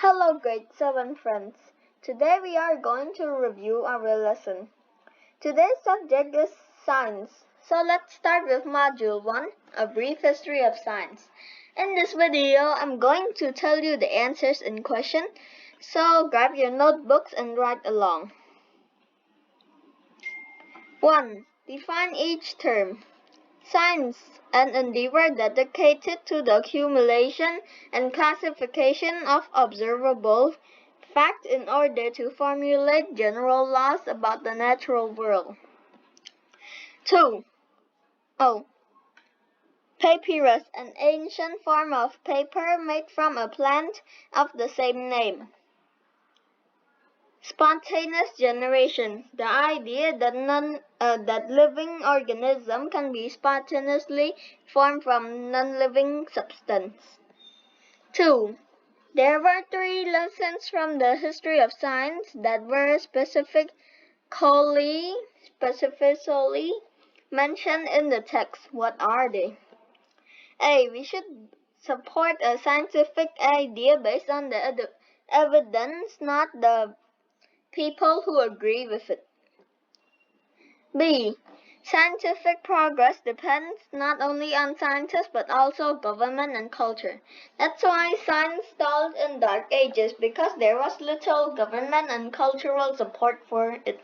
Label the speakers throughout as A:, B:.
A: Hello grade 7 friends. Today we are going to review our lesson. Today's subject is science. So let's start with Module 1, a brief history of science. In this video, I'm going to tell you the answers in question, so grab your notebooks and write along. 1. Define each term. Science, an endeavor dedicated to the accumulation and classification of observable facts in order to formulate general laws about the natural world. 2. Papyrus, an ancient form of paper made from a plant of the same name. Spontaneous generation, the idea that living organism can be spontaneously formed from non-living substance. 2. There were 3 lessons from the history of science that were specifically mentioned in the text. What are they? A. We should support a scientific idea based on the evidence, not the people who agree with it. B. Scientific progress depends not only on scientists but also government and culture. That's why science stalled in Dark Ages, because there was little government and cultural support for it.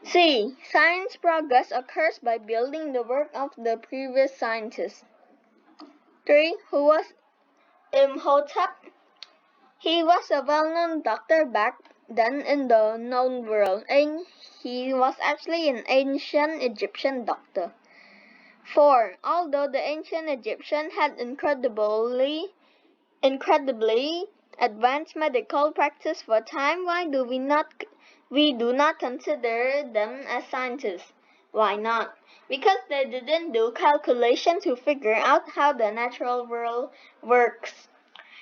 A: C. Science progress occurs by building the work of the previous scientists. 3. Who was Imhotep? He was a well-known doctor back then in the known world, and he was actually an ancient Egyptian doctor. 4. Although the ancient Egyptians had incredibly advanced medical practice for time, why do we do not consider them as scientists? Why not? Because they didn't do calculation to figure out how the natural world works.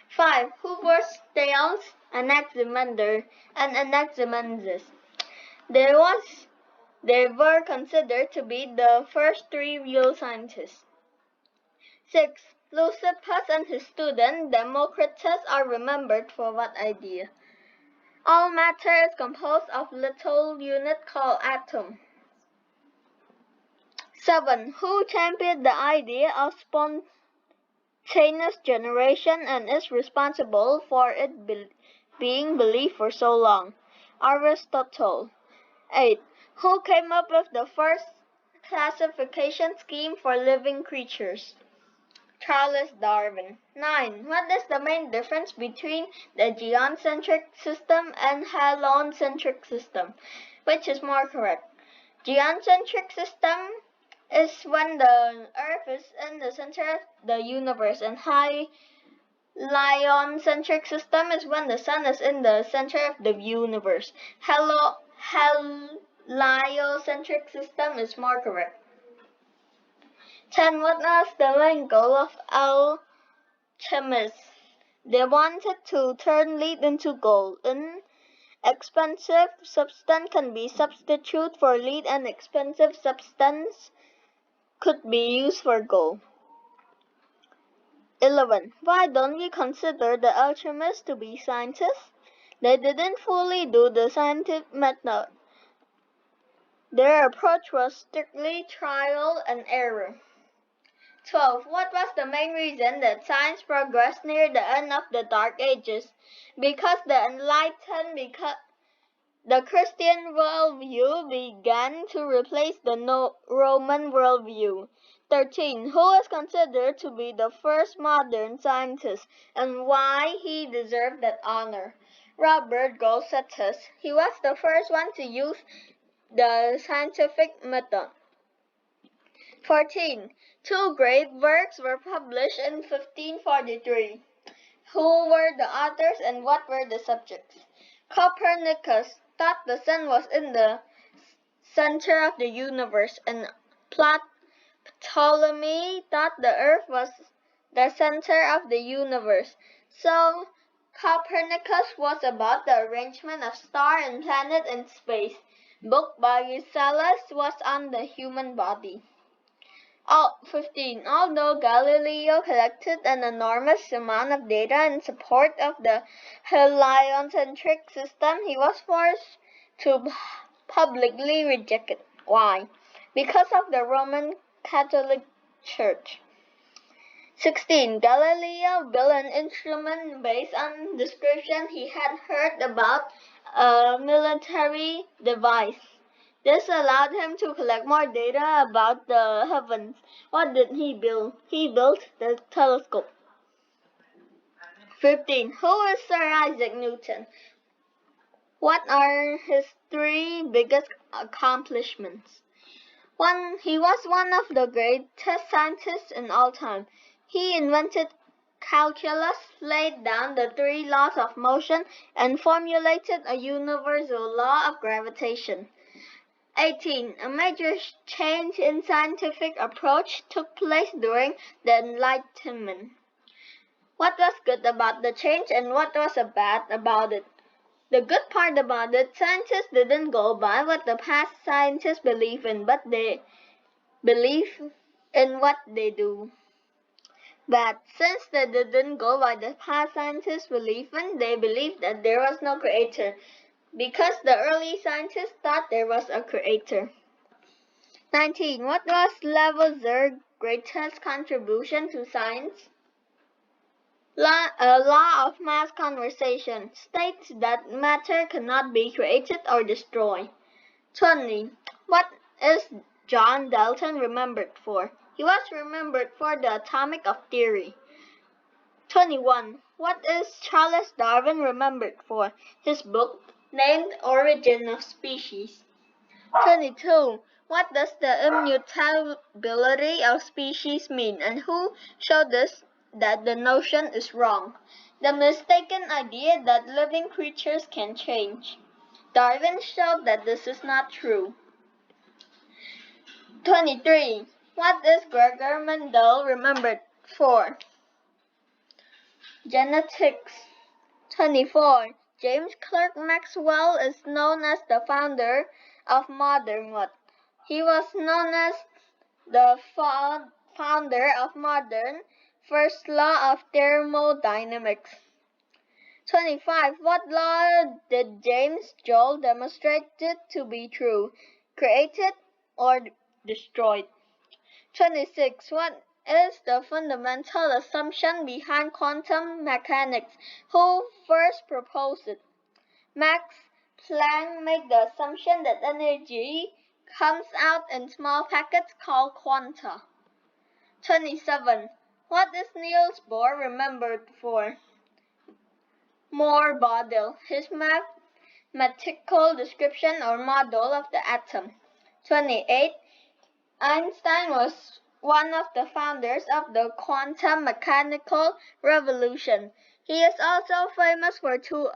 A: 5. Who were Thales, Anaximander, and Anaximenes? They were considered to be the first 3 real scientists. 6. Leucippus and his student Democritus are remembered for what idea? All matter is composed of little unit called atom. 7. Who championed the idea of spontaneous generation and is responsible for it being believed for so long? Aristotle. 8. Who came up with the first classification scheme for living creatures? Charles Darwin. 9. What is the main difference between the geocentric system and heliocentric system? Which is more correct? Geocentric system is when the Earth is in the center of the universe, and heliocentric system is when the Sun is in the center of the universe. Heliocentric system is more correct. 10. What was the main goal of alchemists? They wanted to turn lead into gold. An expensive substance can be substituted for lead, and expensive substance could be used for gold. 11. Why don't we consider the alchemists to be scientists? They didn't fully do the scientific method. Their approach was strictly trial and error. 12. What was the main reason that science progressed near the end of the Dark Ages? Because the Christian worldview began to replace the Roman worldview. 13. Who is considered to be the first modern scientist, and why he deserved that honor? Robert Goldsmith. He was the first one to use the scientific method. 14. 2 great works were published in 1543. Who were the authors and what were the subjects? Copernicus thought the sun was in the center of the universe, and Ptolemy thought the earth was the center of the universe. So Copernicus was about the arrangement of stars and planets in space. Book by Eusebius was on the human body. 15. Although Galileo collected an enormous amount of data in support of the heliocentric system, he was forced to publicly reject it. Why? Because of the Roman Catholic Church. 16. Galileo built an instrument based on description he had heard about a military device. This allowed him to collect more data about the heavens. What did he build? He built the telescope. 15. Who is Sir Isaac Newton? What are his 3 biggest accomplishments? 1. He was one of the greatest scientists in all time. He invented calculus, laid down the 3 laws of motion, and formulated a universal law of gravitation. 18. A major change in scientific approach took place during the Enlightenment. What was good about the change and what was bad about it? The good part about it, scientists didn't go by what the past scientists believe in, but they believe in what they do. But since they didn't go by the past scientists believe in, they believed that there was no creator, because the early scientists thought there was a creator. 19. What was Lavoisier's greatest contribution to science? A law of mass conservation states that matter cannot be created or destroyed. 20. What is John Dalton remembered for? He was remembered for the atomic of theory. 21. What is Charles Darwin remembered for? His book named Origin of Species. 22. What does the immutability of species mean, and who showed us that the notion is wrong? The mistaken idea that living creatures can change. Darwin showed that this is not true. 23. What is Gregor Mendel remembered for? Genetics. 24. James Clerk Maxwell is known as the founder of modern what? He was known as the founder of modern first law of thermodynamics. 25. What law did James Joule demonstrate to be true? Created or destroyed? 26. What is the fundamental assumption behind quantum mechanics? Who first proposed it? Max Planck made the assumption that energy comes out in small packets called quanta. 27. What is Niels Bohr remembered for? Module, his mathematical description or model of the atom. 28. Einstein was one of the founders of the quantum mechanical revolution. He is also famous for 2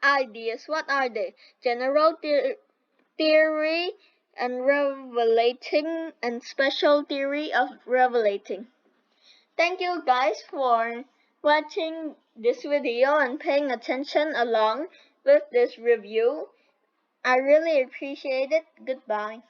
A: ideas. What are they? General theory and revelating, and special theory of revelating. Thank you guys for watching this video and paying attention along with this review. I really appreciate it. Goodbye.